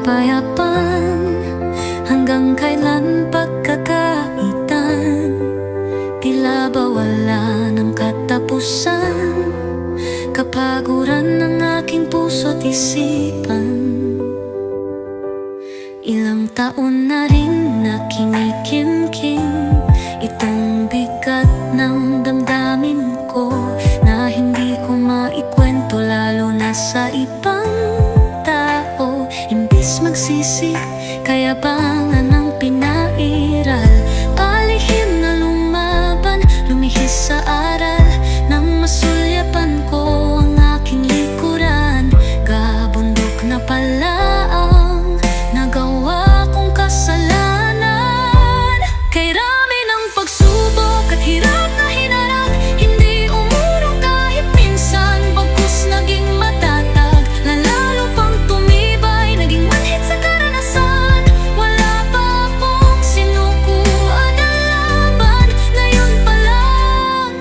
kapayapaan? Hanggang kailan pagkakaitan? Tila ba wala ng katapusan? Kapaguran ng aking puso't isipan. Ilang taon na rin na kinikimkim itong bigat ng damdamin ko, na hindi ko maikwento lalo na sa ibang tao. Imbis magsisi, kayabangan ang pinairal, palihim na lumaban, lumihis sa aral, nang masulyapan ko ang aking likuran. Kabundok na pala ang nagawa kong kasalanan. Kay rami ng pagsubok at hirap na hinarap, hindi umurong kahit minsan, bagkus naging matatag, lalalo pang tumibay, naging manhid sa karanasan. Wala pa akong sinukuan na laban, ngayon pa lang.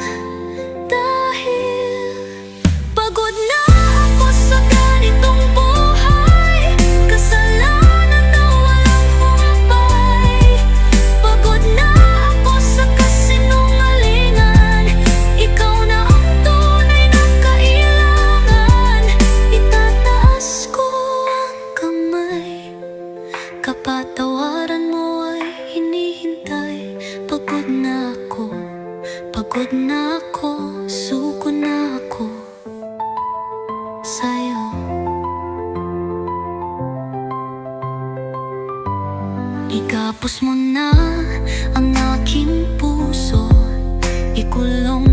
Dahil pagod na ako sa ganitong buhay, kasalanan na walang humpay. Pagod na ako sa kasinungalingan, ikaw na ang tunay na kailangan. Itataas ko ang kamay, kapatawaran mo ay hinihintay. Pagod na ako, suko na ako sa'yo. Ikapos mo na ang aking puso, ikulong